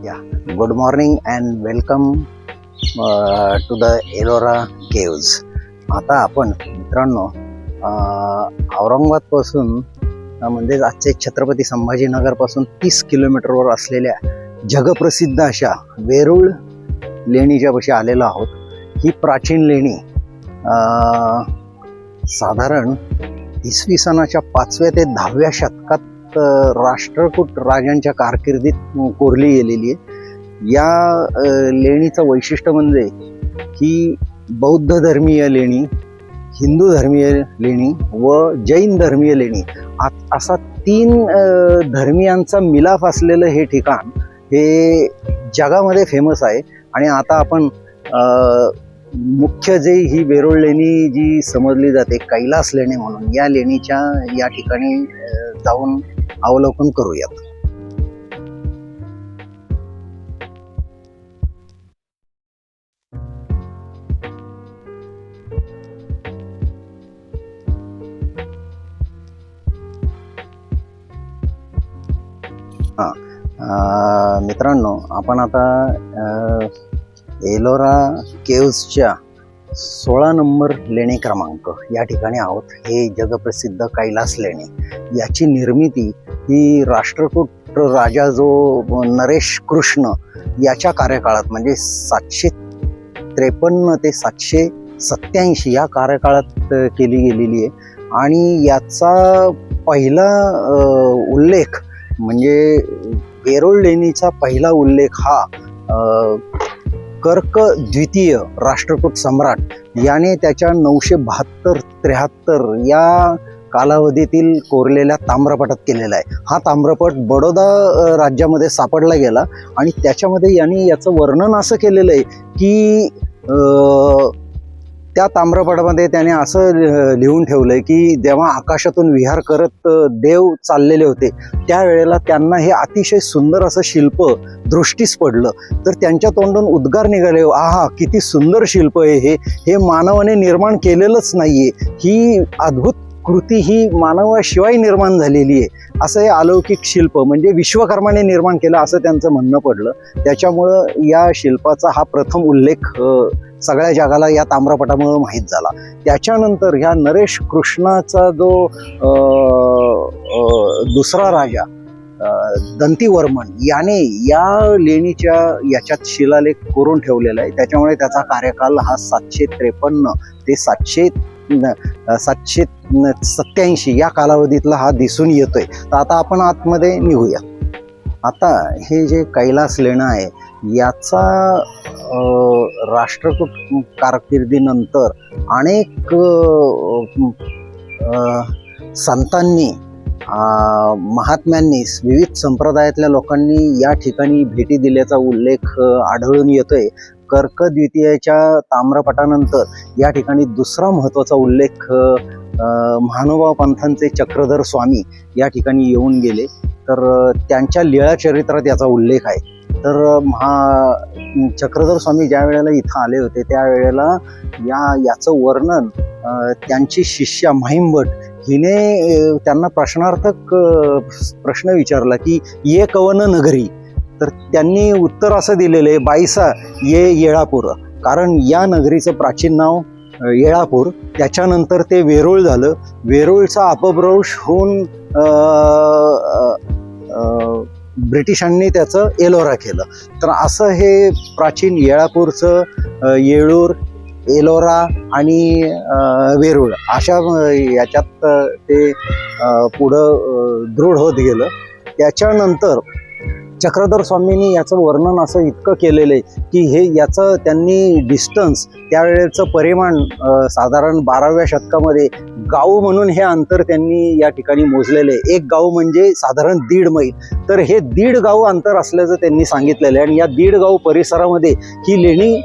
Yeah, good morning and welcome to the Ellora Caves. आता आपण मित्रांनो औरंगाबादपासून म्हणजे आजचे छत्रपती संभाजीनगरपासून 30 किलोमीटरवर असलेल्या जगप्रसिद्ध अशा वेरूळ लेणीच्या पाशी आलेलो आहोत. ही प्राचीन लेणी साधारण इसवी सनाच्या 5व्या ते 10व्या शतकात राष्ट्रकूट राजांच्या कारकिर्दीत कोरली गेलेली आहे. या लेणीचं वैशिष्ट्य म्हणजे ही बौद्ध धर्मीय लेणी, हिंदू धर्मीय लेणी व जैन धर्मीय लेणी असा 3 धर्मियांचा मिलाफ असलेलं हे ठिकाण हे जगामध्ये फेमस आहे. आणि आता आपण मुख्य जे ही वेरूळ लेणी जी समजली जाते कैलास लेणी म्हणून, या लेणीच्या या ठिकाणी जाऊन अवलोकन करूयात. मित्रांनो, आपण आता एलोरा केव्जच्या 16 नंबर लेणी क्रमांक या ठिकाणी आहोत. हे जगप्रसिद्ध कैलास लेणी, याची निर्मिती ही राष्ट्रकूट राजा जो नरेश कृष्ण याच्या कार्यकाळात म्हणजे 753 ते 787 या कार्यकाळात केली गेलेली आहे. आणि याचा पहिला उल्लेख म्हणजे वेरूळ लेणीचा पहिला उल्लेख हा कर्क द्वितीय राष्ट्रकूट सम्राट याने त्याच्या 972-73 या कालावधीतील कोरलेल्या ताम्रपटात केलेला आहे. हा ताम्रपट बडोदा राज्यामध्ये सापडला गेला आणि त्याच्यामध्ये यांनी याचं वर्णन असं केलेलं आहे की त्या ताम्रपटामध्ये त्याने असं लिहून ठेवलंय की जेव्हा आकाशातून विहार करत देव चाललेले होते त्यावेळेला त्यांना हे अतिशय सुंदर असं शिल्प दृष्टीस पडलं. तर त्यांच्या तोंडून उद्गार निघाले, आहा किती सुंदर शिल्प आहे हे मानवाने निर्माण केलेलंच नाहीये, ही अद्भुत कृती ही मानवाशिवाय निर्माण झालेली आहे. असं हे अलौकिक शिल्प म्हणजे विश्वकर्माने निर्माण केलं असं त्यांचं म्हणणं पडलं. त्याच्यामुळं या शिल्पाचा हा प्रथम उल्लेख सगळ्या जगाला या ताम्रपटामुळे माहीत झाला. त्याच्यानंतर ह्या नरेश कृष्णाचा जो दुसरा राजा दंतीवर्मन याने या लेणीच्या याच्यात शिलालेख कोरून ठेवलेला आहे. त्याच्यामुळे त्याचा कार्यकाल हा 753 ते 787 या कालावधीतला हा दिसून येतोय. तर आता आपण आतमध्ये निघूया. आता हे जे कैलास लेणं आहे याचा राष्ट्रकूट कारकिर्दीनंतर अनेक संतांनी, महात्म्यांनी, विविध संप्रदायातल्या लोकांनी या ठिकाणी भेटी दिल्याचा उल्लेख आढळून येतोय. कर्क द्वितीयाच्या ताम्रपटानंतर या ठिकाणी दुसरा महत्त्वाचा उल्लेख महानुभाव पंथांचे चक्रधर स्वामी या ठिकाणी येऊन गेले. तर त्यांच्या लीळा चरित्रात याचा उल्लेख आहे. तर चक्रधर स्वामी ज्या वेळेला इथं आले होते त्यावेळेला याचं वर्णन त्यांची शिष्या महिमभट हिने त्यांना प्रश्नार्थक प्रश्न विचारला की ये कवन नगरी. तर त्यांनी उत्तर असं दिलेलं आहे, बाईसा ये येळापूर. कारण या नगरीचं प्राचीन नाव येळापूर, त्याच्यानंतर ते वेरूळ झालं. वेरूळचा अपभ्रंश होऊन ब्रिटिशांनी त्याचं एलोरा केलं. तर असं हे प्राचीन येळापूरचं येळूर, एलोरा आणि वेरूळ अशा याच्यात ते पुढं दृढ होत गेलं. त्याच्यानंतर चक्रधर स्वामींनी याचं वर्णन असं इतकं केलेलं आहे की हे याचं त्यांनी डिस्टन्स, त्यावेळेचं परिमाण साधारण 12व्या शतकामध्ये गाव म्हणून हे अंतर त्यांनी या ठिकाणी मोजलेलं आहे. एक गाव म्हणजे साधारण 1.5 मैल. तर हे 1.5 गाव अंतर असल्याचं त्यांनी सांगितलेलं आहे. आणि या 1.5 गाव परिसरामध्ये ही लेणी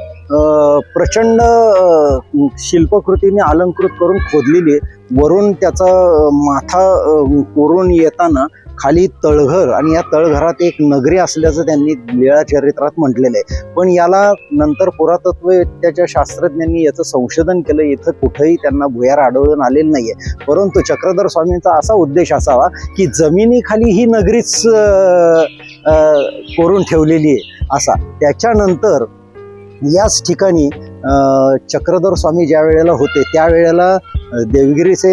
प्रचंड शिल्पकृतीने अलंकृत करून खोदलेली आहे. वरून त्याचा माथा कोरून येताना खाली तळघर आणि या तळघरात एक नगरी असल्याचं त्यांनी लीळा चरित्रात म्हटलेलं आहे. पण याला नंतर पुरातत्वच्या शास्त्रज्ञांनी याचं संशोधन केलं. इथं कुठेही त्यांना भुयार आढळून आलेलं नाहीये. परंतु चक्रधर स्वामींचा असा उद्देश असावा की जमिनीखाली ही नगरीच कोरून ठेवलेली आहे असा. त्याच्यानंतर याच ठिकाणी चक्रधर स्वामी ज्या वेळेला होते त्यावेळेला देवगिरीचे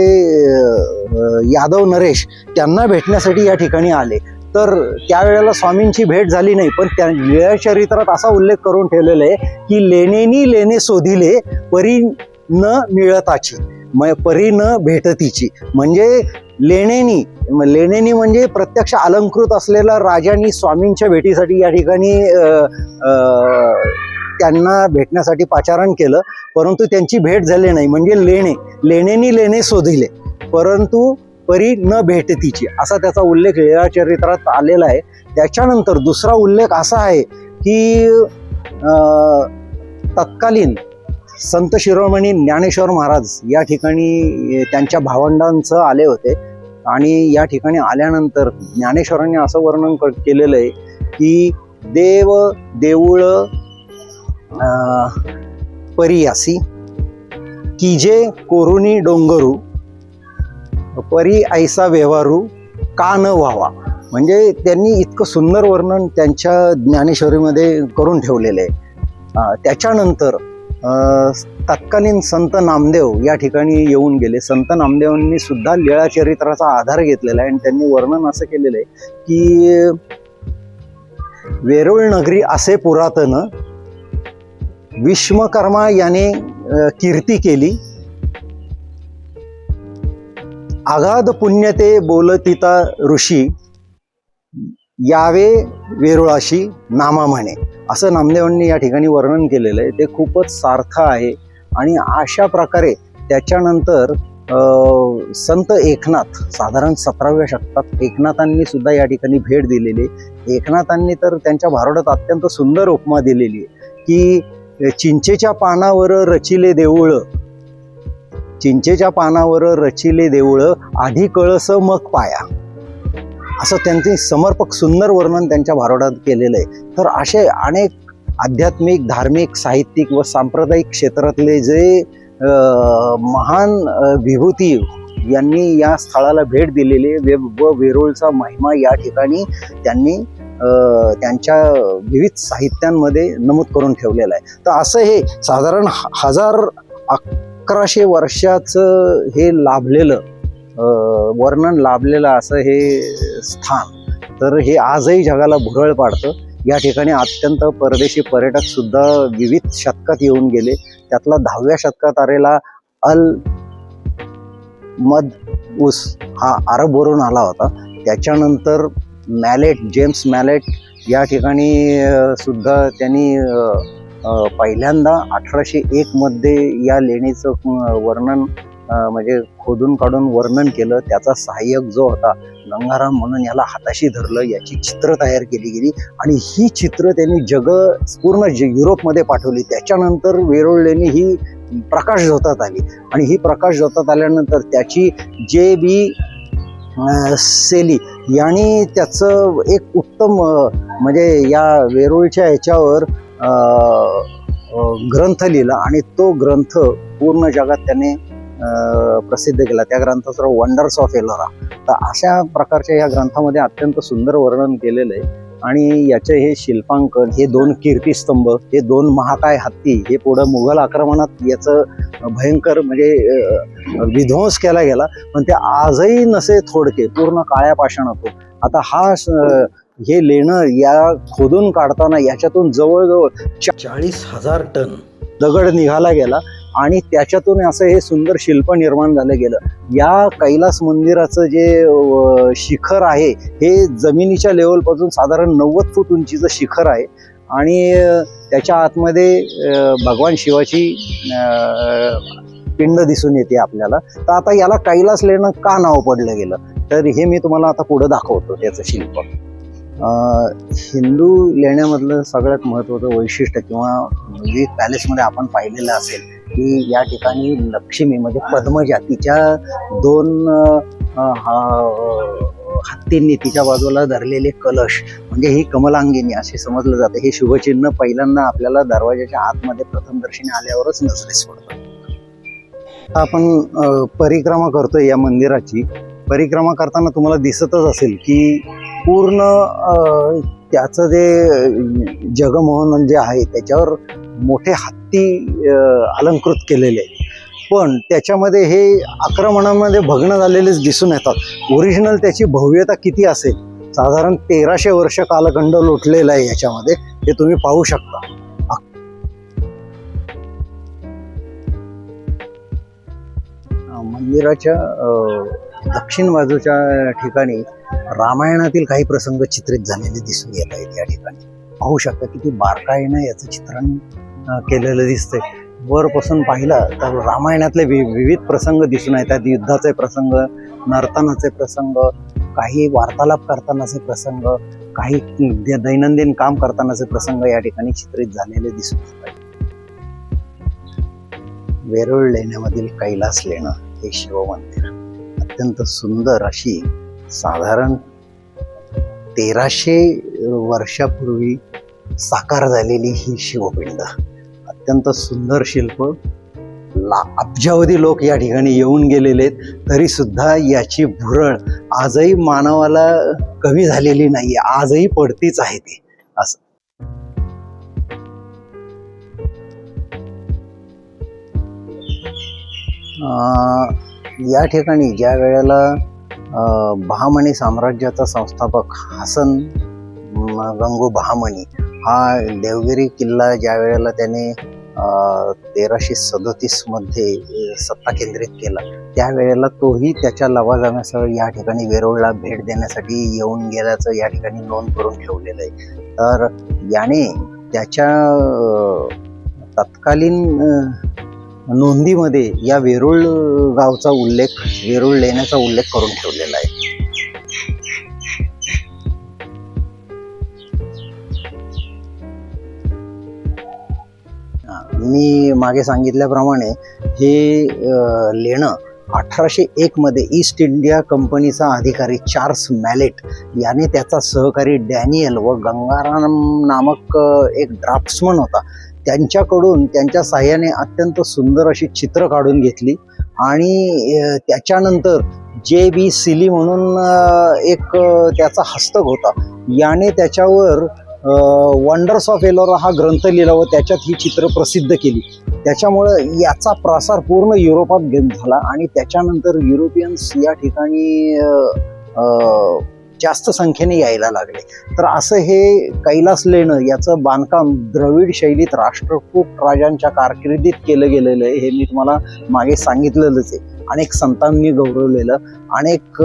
यादव नरेश त्यांना भेटण्यासाठी या ठिकाणी आले. तर त्यावेळेला स्वामींची भेट झाली नाही, पण त्या लीळाचरित्रात असा उल्लेख करून ठेवलेला आहे की लेणेनी लेणे शोधिले परी न मिळताची, परी न भेटतीची. म्हणजे लेणेनी म्हणजे प्रत्यक्ष अलंकृत असलेला राजांनी स्वामींच्या भेटीसाठी या ठिकाणी त्यांना भेटण्यासाठी पाचारण केलं, परंतु त्यांची भेट झाली नाही. म्हणजे लेणेनी लेणे शोधिले परंतु परी न भेटतीची असा त्याचा उल्लेख लीळाचरित्रात आलेला आहे. त्याच्यानंतर दुसरा उल्लेख असा आहे की तत्कालीन संत शिरोमणी ज्ञानेश्वर महाराज या ठिकाणी त्यांच्या भावंडांचं आले होते आणि या ठिकाणी आल्यानंतर ज्ञानेश्वरांनी असं वर्णन केलेलं आहे की देव देऊळ परियासी की जे कोरुनी डोंगरू परी ऐसा व्यवहारू का न व्हावा. म्हणजे त्यांनी इतकं सुंदर वर्णन त्यांच्या ज्ञानेश्वरीमध्ये करून ठेवलेलं आहे. त्याच्यानंतर तत्कालीन संत नामदेव या ठिकाणी येऊन गेले. संत नामदेवांनी सुद्धा लीळाचरित्राचा आधार घेतलेला आहे आणि त्यांनी वर्णन असं केलेलं आहे की वेरूळ नगरी असे पुरातन विश्वकर्मा याने कीर्ती केली, आगाध पुण्य ते बोलतिता ऋषी यावे वेरुळाशी नामा म्हणे. असं नामदेवांनी या ठिकाणी वर्णन केलेलं आहे. ते खूपच सार्थ आहे. आणि अशा प्रकारे त्याच्यानंतर संत एकनाथ साधारण 17व्या शतकात एकनाथांनी सुद्धा या ठिकाणी भेट दिलेली. एकनाथांनी तर त्यांच्या भारुडात अत्यंत सुंदर उपमा दिलेली आहे की चिंचेच्या पानावर रचिले देऊळ, चिंचेच्या पानावर रचिले देऊळ आधी कळस मग पाया, असं त्यांचे समर्पक सुंदर वर्णन त्यांच्या भारुडात केलेलं आहे. तर असे अनेक आध्यात्मिक, धार्मिक, साहित्यिक व सांप्रदायिक क्षेत्रातले जे महान विभूती यांनी या स्थळाला भेट दिलेली व वेरूळचा महिमा या ठिकाणी त्यांनी त्यांच्या विविध साहित्यांमध्ये नमूद करून ठेवलेलं आहे. तर असं हे साधारण 1100 वर्षाचं हे लाभलेलं वर्णन लाभलेलं असं हे स्थान. तर हे आजही जगाला भुरळ पाडतं. या ठिकाणी अत्यंत परदेशी पर्यटक सुद्धा विविध शतकात येऊन गेले. त्यातला 10व्या शतकात आलेला अल मद उस हा अरबवरून आला होता. त्याच्यानंतर जेम्स मॅलेट या ठिकाणी सुद्धा त्यांनी पहिल्यांदा 1801 मध्ये या लेणीचं वर्णन म्हणजे खोदून काढून वर्णन केलं. त्याचा सहाय्यक जो होता गंगाराम म्हणून याला हाताशी धरलं, याची चित्र तयार केली गेली आणि ही चित्र त्यांनी पूर्ण युरोपमध्ये पाठवली. त्याच्यानंतर वेरूळ लेणी ही प्रकाशझोतात आली आणि ही प्रकाशझोतात आल्यानंतर त्याची जे.बी. सेली यांनी त्याचं एक उत्तम म्हणजे या वेरूळच्या ह्याच्यावर ग्रंथ लिहिला आणि तो ग्रंथ पूर्ण जगात त्याने प्रसिद्ध केला. त्या ग्रंथाचं नाव वंडर्स ऑफ एलोरा. तर अशा प्रकारच्या या ग्रंथामध्ये अत्यंत सुंदर वर्णन केलेलं आहे आणि याचे हे शिल्पांकन, हे 2 कीर्तिस्तंभ, हे 2 महाकाय हत्ती, हे पुढं मुघल आक्रमणात याचं भयंकर म्हणजे विध्वंस केला गेला, पण ते आजही नसे थोडके पूर्ण काळ्या पाषाणातून. आता हे लेणं या खोदून काढताना याच्यातून जवळजवळ 40,000 टन दगड निघाला गेला आणि त्याच्यातून असं हे सुंदर शिल्प निर्माण झालं गेलं. या कैलास मंदिराचं जे शिखर आहे हे जमिनीच्या लेवलपासून साधारण 90 फूट उंचीचं शिखर आहे आणि त्याच्या आतमध्ये भगवान शिवाची पिंड दिसून येते आपल्याला. तर आता याला कैलास लेणं का नाव पडलं गेलं तर हे मी तुम्हाला आता पुढं दाखवतो त्याचं शिल्प. हिंदू लेण्यामधलं सगळ्यात महत्त्वाचं वैशिष्ट्य किंवा विविध पॅलेसमध्ये आपण पाहिलेलं असेल की या ठिकाणी लक्ष्मी म्हणजे पद्मजा तिच्या 2 हत्तींनी तिच्या बाजूला धरलेले कलश म्हणजे ही कमलांगिनी असे समजलं जातं. हे शुभचिन्ह पहिल्यांदा आपल्याला दरवाजाच्या आतमध्ये प्रथमदर्शनी आल्यावरच नजरेस पडतं. आपण परिक्रमा करतोय या मंदिराची. परिक्रमा करताना तुम्हाला दिसतच असेल की पूर्ण त्याचं जे जगमोहन जे आहे त्याच्यावर मोठे हत्ती अलंकृत केलेले आहेत. पण त्याच्यामध्ये हे आक्रमणामध्ये भग्न झालेलेच दिसून येतात. ओरिजिनल त्याची भव्यता किती असेल, साधारण 1300 वर्ष कालखंड लोटलेला आहे याच्यामध्ये, हे तुम्ही पाहू शकता. मंदिराच्या दक्षिण बाजूच्या ठिकाणी रामायणातील काही प्रसंग चित्रित झालेले दिसून येत आहेत. या ठिकाणी पाहू शकता किती बारकाईनं याचं चित्रण केलेलं दिसतंय. वरपासून पाहिला तर रामायणातले विविध प्रसंग दिसून येतात. युद्धाचे प्रसंग, नर्तनाचे प्रसंग, काही वार्तालाप करतानाचे प्रसंग, काही दैनंदिन काम करतानाचे प्रसंग या ठिकाणी चित्रित झालेले दिसून येतात. वेरूळ लेण्यामधील कैलास लेणं हे शिवमंदिर अत्यंत सुंदर अशी, साधारण 1300 वर्षापूर्वी साकार झालेली ही शिवपिंड, अत्यंत सुंदर शिल्प. अब्जावधी लोक या ठिकाणी येऊन गेलेले आहेत, तरी सुद्धा याची भुरळ आजही मानवाला कमी झालेली नाहीये, आजही पडतीच आहे ती. असं या ठिकाणी ज्या वेळेला बहामनी साम्राज्याचा संस्थापक हसन गंगू बहामनी हा देवगिरी किल्ला ज्या वेळेला त्याने 1337 मध्ये सत्ता केंद्रित केला, त्यावेळेला तोही त्याच्या लवाजम्यासह या ठिकाणी वेरूळला भेट देण्यासाठी येऊन गेल्याचं या ठिकाणी नोंद करून ठेवलेलं आहे. तर याने त्याच्या तत्कालीन नोंदीमध्ये या वेरूळ गावचा उल्लेख, वेरूळ लेण्याचा उल्लेख करून ठेवलेला आहे. मी मागे सांगितल्याप्रमाणे हे लेणं 1801 मध्ये ईस्ट इंडिया कंपनीचा अधिकारी चार्ल्स मॅलेट याने त्याचा सहकारी डॅनियल व गंगाराम नामक एक ड्राफ्ट्समन होता, त्यांच्याकडून त्यांच्या साह्याने अत्यंत सुंदर अशी चित्र काढून घेतली. आणि त्याच्यानंतर J.B. सिली म्हणून एक त्याचा हस्तक होता, याने त्याच्यावर वंडर्स ऑफ एलोरा हा ग्रंथ लिहिला व त्याच्यात ही चित्र प्रसिद्ध केली. त्याच्यामुळं याचा प्रसार पूर्ण युरोपात झाला आणि त्याच्यानंतर युरोपियन्स या ठिकाणी जास्त संख्येने यायला लागले. तर असं हे कैलास लेणं याचं बांधकाम द्रविड शैलीत राष्ट्रकूट राजांच्या कारकिर्दीत केलं गेलेलं आहे, हे मी तुम्हाला मागे सांगितलेलंच आहे. अनेक संतांनी गौरवलेलं, अनेक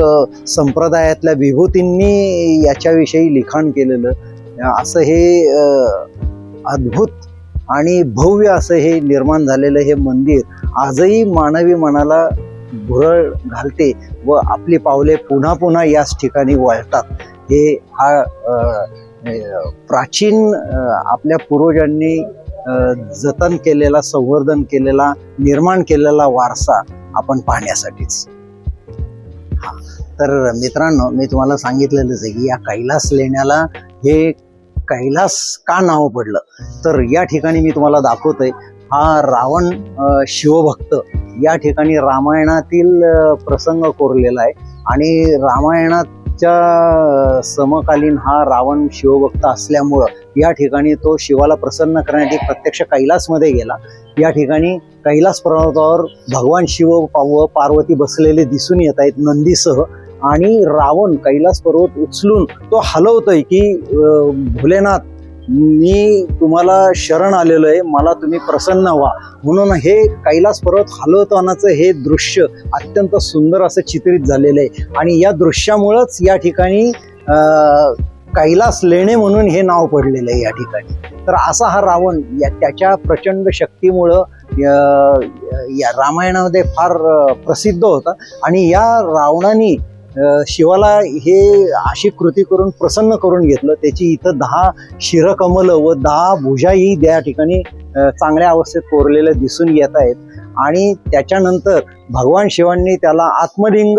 संप्रदायातल्या विभूतींनी याच्याविषयी लिखाण केलेलं असं हे अद्भुत आणि भव्य असं हे निर्माण झालेलं हे मंदिर आजही मानवी मनाला भुरळ घालते व आपली पावले पुन्हा पुन्हा याच ठिकाणी वळतात. हे हा प्राचीन आपल्या पूर्वजांनी जतन केलेला, संवर्धन केलेला, निर्माण केलेला वारसा आपण पाहण्यासाठीच. हा तर मित्रांनो, मी तुम्हाला सांगितलेलंच आहे की या कैलास लेण्याला हे कैलास का नाव पडलं, तर या ठिकाणी मी तुम्हाला दाखवतोय. हा रावण शिवभक्त या ठिकाणी रामायणातील प्रसंग कोरलेला आहे आणि रामायणाच्या समकालीन हा रावण शिवभक्त असल्यामुळं या ठिकाणी तो शिवाला प्रसन्न करण्यासाठी प्रत्यक्ष कैलासमध्ये गेला. या ठिकाणी कैलास पर्वतावर भगवान शिव व पार्वती बसलेले दिसून येत आहेत नंदीसह, आणि रावण कैलास पर्वत उचलून तो हलवतोय की भोलेनाथ, मी तुम्हाला शरण आलेलो आहे, मला तुम्ही प्रसन्न व्हा. म्हणून हे कैलास पर्वत हलवतानाचं हे दृश्य अत्यंत सुंदर असं चित्रित झालेलं आहे आणि या दृश्यामुळंच या ठिकाणी कैलास लेणे म्हणून हे नाव पडलेलं आहे या ठिकाणी. तर असा हा रावण त्याच्या प्रचंड शक्तीमुळं या रामायणामध्ये फार प्रसिद्ध होता आणि या रावणाने शिवाला हे अशी कृती करून प्रसन्न करून घेतलं. त्याची इथं 10 शिरकमलं व 10 भुजाही त्या ठिकाणी चांगल्या अवस्थेत कोरलेल्या दिसून येत आहेत. आणि त्याच्यानंतर भगवान शिवांनी त्याला आत्मलिंग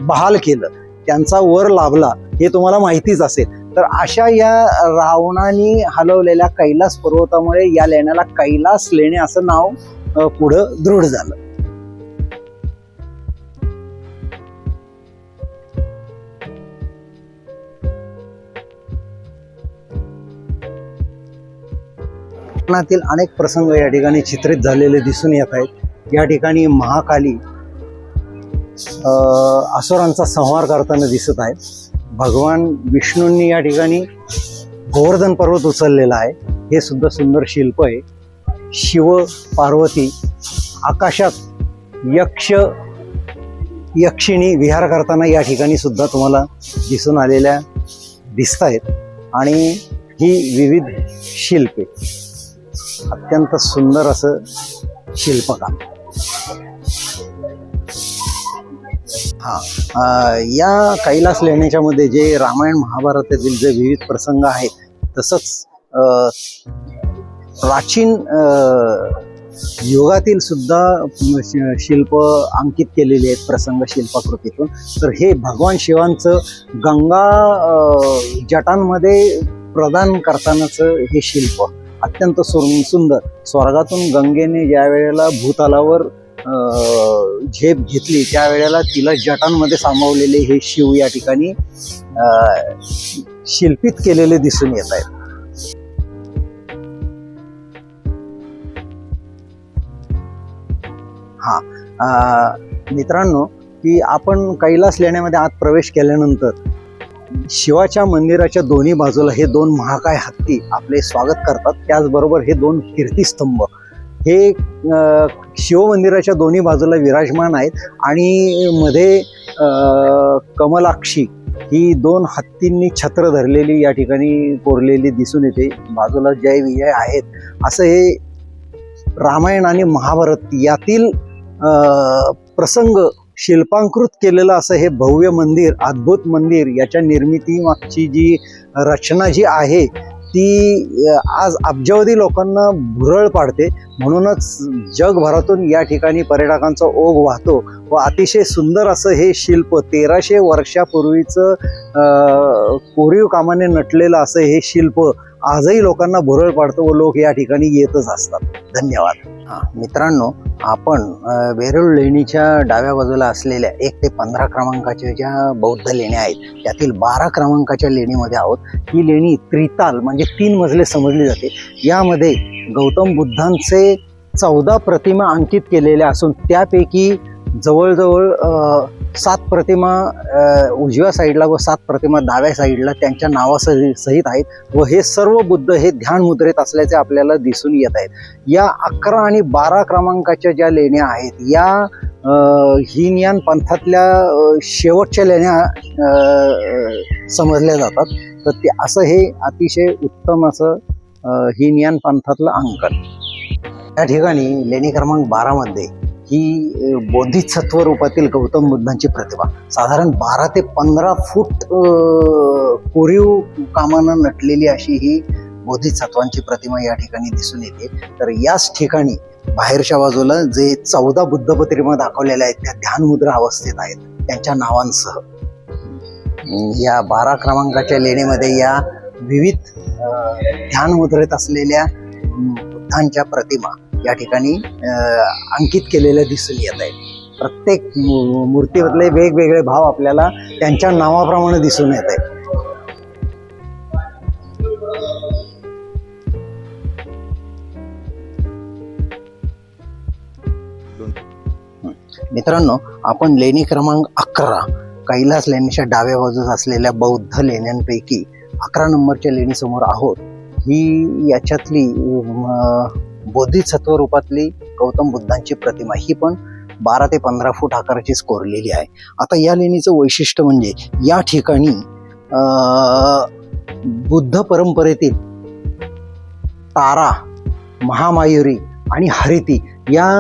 बहाल केलं, त्यांचा वर लाभला, हे तुम्हाला माहितीच असेल. तर अशा या रावणाने हलवलेल्या कैलास पर्वतामुळे या लेण्याला कैलास लेणे असं नाव पुढं दृढ झालं. रामायणातील अनेक प्रसंग या ठिकाणी चित्रित झालेले दिसून येत आहेत। या ठिकाणी महाकाली असुरांचा संहार करताना दिसत आहे। भगवान विष्णूंनी या ठिकाणी गोवर्धन पर्वत उचललेला आहे, हे सुद्धा सुंदर शिल्प आहे। शिव पार्वती आकाशात यक्षिणी विहार करताना या ठिकाणी सुद्धा तुम्हाला दिसून आलेल्या दिसत आहेत। आणि ही विविध शिल्पे, अत्यंत सुंदर असं शिल्पकाम। या कैलास लेण्याच्या मध्ये जे रामायण महाभारतातील जे विविध प्रसंग आहेत, तसंच प्राचीन युगातील सुद्धा शिल्प अंकित केलेले आहेत प्रसंग शिल्पाकृतीतून। तर हे भगवान शिवांचं गंगा जटांमध्ये प्रदान करतानाच हे शिल्प अत्यंत सुंदर। स्वर्गातून गंगेने ज्या वेळेला भूतलावर झेप घेतली, त्यावेळेला तिला जटांमध्ये सामावलेले हे शिव या ठिकाणी शिल्पित केलेले दिसून येत आहेत। मित्रांनो, की आपण कैलास लेण्यामध्ये आत प्रवेश केल्यानंतर शिवाच्या मंदिराच्या दोन्ही बाजूला हे दोन महाकाय हत्ती आपले स्वागत करतात। त्याचबरोबर हे दोन कीर्तिस्तंभ हे शिवमंदिराच्या दोन्ही बाजूला विराजमान आहेत आणि मध्ये कमलाक्षी ही दोन हत्तींनी छत्र धरलेली या ठिकाणी कोरलेली दिसून येते। बाजूला जय विजय आहेत, असं हे रामायण आणि महाभारत यातील प्रसंग शिल्पांकृत केलेलं असं हे भव्य मंदिर, अद्भुत मंदिर। याच्या निर्मिती मागची जी रचना जी आहे ती आज अब्जावधी लोकांना भुरळ पाडते। म्हणूनच जगभरातून या ठिकाणी पर्यटकांचा ओघ वाहतो व अतिशय सुंदर असं हे शिल्प 1300 वर्षापूर्वीचं कोरीव कामाने नटलेलं असं हे शिल्प आजही लोकांना भुरळ पाडतो व लोक या ठिकाणी येतच असतात। धन्यवाद। मित्रांनो, आपण वेरूळ लेणीच्या डाव्या बाजूला असलेल्या 1 ते 15 क्रमांकाच्या ज्या बौद्ध लेण्या आहेत त्यातील 12 क्रमांकाच्या लेणीमध्ये आहोत। ही लेणी त्रिताल म्हणजे 3 मजले समजली जाते। यामध्ये गौतम बुद्धांचे 14 प्रतिमा अंकित केलेल्या असून त्यापैकी जवळजवळ 7 प्रतिमा उजव्या साईडला व 7 प्रतिमा डाव्या साईडला त्यांच्या नावासहित आहेत व हे सर्व बुद्ध हे ध्यान मुद्रेत असल्याचे आपल्याला दिसून येत आहेत। या 11 आणि 12 क्रमांकाच्या ज्या लेण्या आहेत या हीनयान पंथातल्या शेवटच्या लेण्या समजल्या जातात। तर ते असं हे अतिशय उत्तम असं हीनयान पंथातलं अंकन। या ठिकाणी लेणी क्रमांक 12 मध्ये ही बोधिसत्व रूपातील गौतम बुद्धांची प्रतिमा साधारण 12 ते 15 फूट कोरीव कामानं नटलेली अशी ही बोधिसत्वांची प्रतिमा या ठिकाणी दिसून येते। तर याच ठिकाणी बाहेरच्या बाजूला जे 14 बुद्ध प्रतिमा दाखवलेल्या आहेत त्या ध्यानमुद्रा अवस्थेत आहेत त्यांच्या नावांसह। या 12 क्रमांकाच्या लेणीमध्ये या विविध ध्यानमुद्रेत असलेल्या बुद्धांच्या प्रतिमा या ठिकाणी अंकित केलेल्या दिसून येत आहेत। प्रत्येक मूर्तीमधले वेगवेगळे भाव आपल्याला त्यांच्या नावाप्रमाणे दिसून येत आहेत। मित्रांनो, आपण लेणी क्रमांक 11 कैलास लेणीच्या डाव्या बाजूस असलेल्या बौद्ध लेण्यांपैकी 11 नंबरच्या लेणीसमोर आहोत। ही याच्यातली बोधिसत्व रूपातली गौतम बुद्धांची प्रतिमा ही पण 12 ते 15 फूट आकाराचीच कोरलेली आहे। आता या लेणीचं वैशिष्ट्य म्हणजे या ठिकाणी बुद्ध परंपरेतील तारा, महामायुरी आणि हरिती या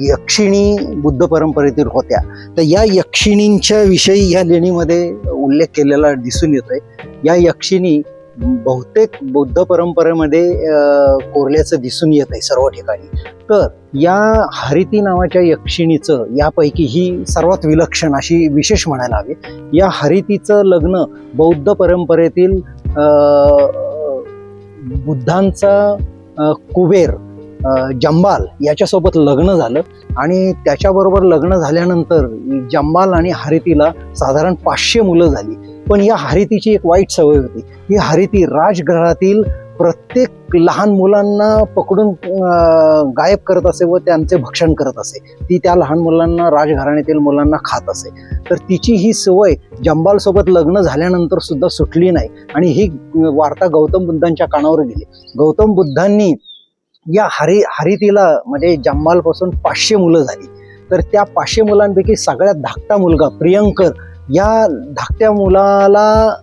यक्षिणी बुद्ध परंपरेतील होत्या। तर या यक्षिणींच्या विषयी या लेणीमध्ये उल्लेख केलेला दिसून येतोय। या यक्षिणी बहुतेक बौद्ध परंपरेमध्ये कोरल्याचं दिसून येत आहे सर्व ठिकाणी। तर या हरिती नावाच्या यक्षिणीचं यापैकी ही सर्वात विलक्षण अशी विशेष म्हणायला हवे। या हरितीचं लग्न बौद्ध परंपरेतील बुद्धांचा कुबेर जंबाल याच्यासोबत लग्न झालं आणि त्याच्याबरोबर लग्न झाल्यानंतर जंबाल आणि हरितीला साधारण 500 मुलं झाली। पण या हरितीची एक वाईट सवय होती। ही हरिती राजगृहातील प्रत्येक लहान मुलांना पकडून गायब करत असे व त्यांचे भक्षण करत असे. ती त्या लहान मुलांना, राजघराण्यातील मुलांना खात असे. तर तिची ही सवय जंबाल सोबत लग्न झाल्यानंतर सुद्धा सुटली नाही आणि ही वार्ता गौतम बुद्धांच्या कानावर गेली. गौतम बुद्धांनी या हरितीला म्हणजे जंबालपासून 500 मुलं झाली. तर त्या 500 मुलांपैकी सगळ्यात धाकटा मुलगा प्रियंकर, या धाकट्या मुलाला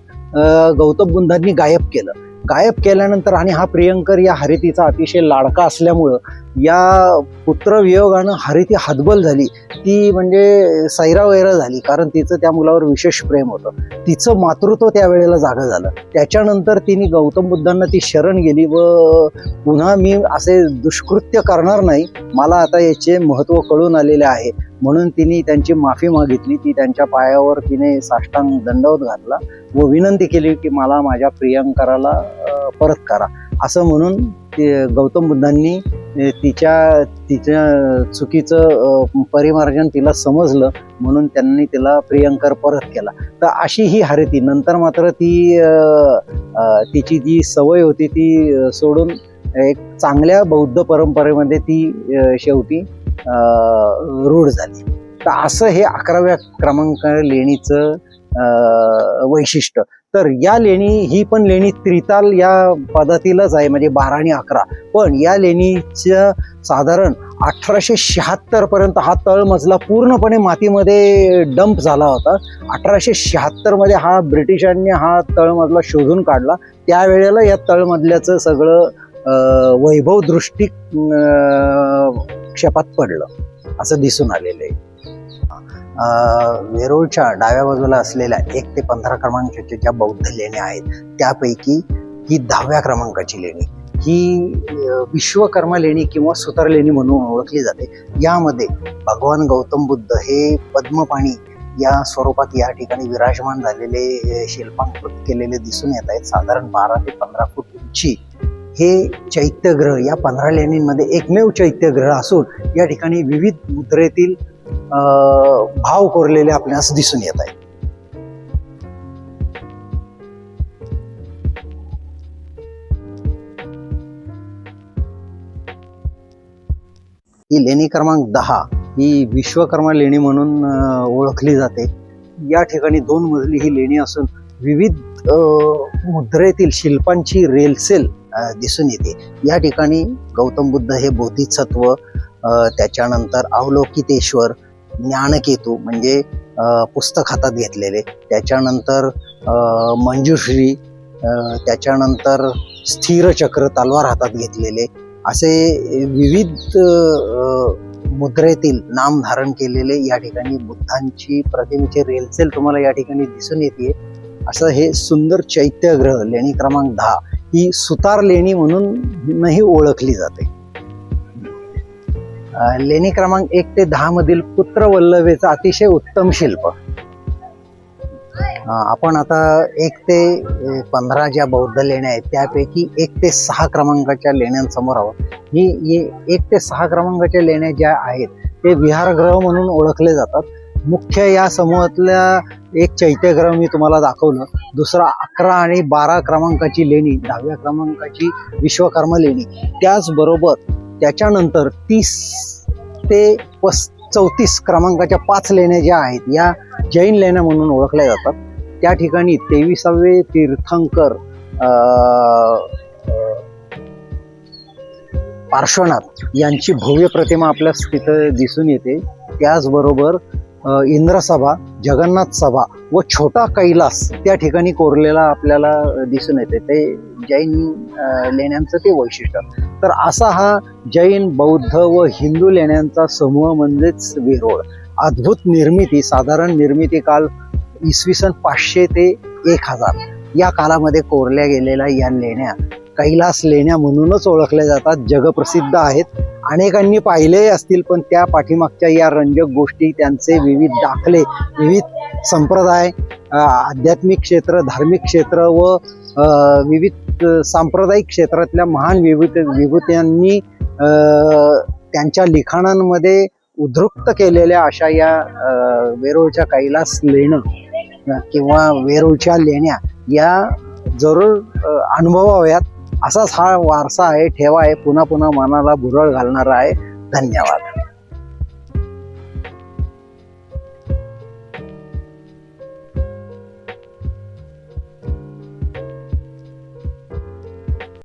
गौतम बुद्धांनी गायब केल्यानंतर आणि हा प्रियंकर या हरितीचा अतिशय लाडका असल्यामुळं या पुत्रवियोगानं हरिती हतबल झाली. ती म्हणजे सैरावैरा झाली, कारण तिचं त्या मुलावर विशेष प्रेम होतं. तिचं मातृत्व त्यावेळेला जागं झालं. त्याच्यानंतर तिने गौतम बुद्धांना ती शरण गेली व पुन्हा मी असे दुष्कृत्य करणार नाही, मला आता याचे महत्त्व कळून आलेले आहे, म्हणून तिने त्यांची माफी मागितली. ती त्यांच्या पायावर तिने साष्टांग दंडवत घातला व विनंती केली की मला माझ्या प्रियंकराला परत करा. असं म्हणून गौतम बुद्धांनी तिच्या चुकीचं परिमार्जन तिला समजलं, म्हणून त्यांनी तिला प्रियंकर परत केला. तर अशी ही हरिती. नंतर मात्र तिची जी सवय होती ती सोडून एक चांगल्या बौद्ध परंपरेमध्ये ती शेवटी रूढ झाली. तर असं हे 11व्या क्रमांक लेणीचं वैशिष्ट्य. तर या लेणी, ही पण लेणी त्रिताल या पदातीलच आहे, म्हणजे 12 आणि 11. पण या लेणीच्या साधारण 1876 पर्यंत हा तळमजला पूर्णपणे मातीमध्ये डंप झाला होता. 1876 मध्ये हा ब्रिटिशांनी हा तळमजला शोधून काढला. त्यावेळेला या तळमजल्याचं सगळं वैभव दृष्टी क्षेपात पडलं असं दिसून आलेलं आहे. वेरूळच्या डाव्या बाजूला असलेल्या 1 ते 15 क्रमांकाच्या ज्या बौद्ध लेण्या आहेत त्यापैकी ही 10व्या क्रमांकाची लेणी, ही विश्वकर्मा लेणी किंवा सुतार लेणी म्हणून ओळखली जाते. यामध्ये भगवान गौतम बुद्ध हे पद्मपाणी या स्वरूपात या ठिकाणी विराजमान झालेले शिल्पांकित केलेले दिसून येत आहेत. साधारण 12 ते 15 फूट उंची हे चैत्यग्रह या 15 लेणींमध्ये एकमेव चैत्यग्रह असून या ठिकाणी विविध मुद्रेतील भाव कोरलेले आपल्यास दिसून येत आहेत. ही लेणी क्रमांक 10 ही विश्वकर्मा लेणी म्हणून ओळखली जाते. या ठिकाणी 2 मजली ही लेणी असून विविध मुद्रेतील शिल्पांची रेलसेल दिसून येते. या ठिकाणी गौतम बुद्ध हे बोधिसत्व, त्याच्यानंतर अवलोकितेश्वर, ज्ञानकेतू म्हणजे पुस्तक हातात घेतलेले, त्याच्यानंतर मंजुश्री, त्याच्यानंतर स्थिर चक्र तलवार हातात घेतलेले, असे विविध मुद्रेतील नाम धारण केलेले या ठिकाणी बुद्धांची प्रतिमेची रेलसेल तुम्हाला या ठिकाणी दिसून येते. असं हे सुंदर चैत्यग्रह लेणी क्रमांक 10 ही सुतार लेणी म्हणूनही ओळखली जाते. लेणी क्रमांक 1 ते 10 मधील पुत्रवल्लभेचं अतिशय उत्तम शिल्प. आपण आता 1 ते 15 ज्या बौद्ध लेण्या आहेत त्यापैकी 1 ते 6 क्रमांकाच्या लेण्यांसमोर आहोत. ही 1 ते 6 क्रमांकाच्या लेण्या ज्या आहेत ते विहारगृह म्हणून ओळखले जातात. मुख्य या समूहातल्या एक चैत्यग्रह मी तुम्हाला दाखवलं. दुसरा 11 आणि 12 क्रमांकाची लेणी, 10व्या क्रमांकाची विश्वकर्मा लेणी. त्याचबरोबर त्याच्यानंतर 30 ते 34 क्रमांकाच्या 5 लेण्या ज्या आहेत या जैन लेण्या म्हणून ओळखल्या जातात. त्या ठिकाणी 23वे तीर्थंकर पार्श्वनाथ यांची भव्य प्रतिमा आपल्यास तिथं दिसून येते. त्याचबरोबर इंद्रसभा, जगन्नाथ सभा व छोटा कैलास त्या ठिकाणी कोरलेला आपल्याला दिसून येते. ते जैन लेण्यांचं ते वैशिष्ट्य. तर असा हा जैन, बौद्ध व हिंदू लेण्यांचा समूह म्हणजेच वेरूळ. अद्भुत निर्मिती, साधारण निर्मिती काल इसवी सन 500 ते 1000 या कालामध्ये कोरल्या गेलेल्या या लेण्या कैलास लेण्या म्हणूनच ओळखल्या जातात. जगप्रसिद्ध आहेत, अनेकांनी पाहिले असतील, पण त्या पाठीमागच्या या रंजक गोष्टी, त्यांचे विविध दाखले, विविध संप्रदाय, आध्यात्मिक क्षेत्र, धार्मिक क्षेत्र व विविध सांप्रदायिक क्षेत्रातल्या महान विभूत्यांनी त्यांच्या लिखाणांमध्ये उद्धृत केलेल्या अशा या वेरूळच्या कैलास लेणं किंवा वेरूळच्या लेण्या या जरूर अनुभवाव्यात. असाच हा वारसा आहे, ठेवा आहे, पुन्हा पुन्हा मनाला भुरळ घालणारा आहे. धन्यवाद.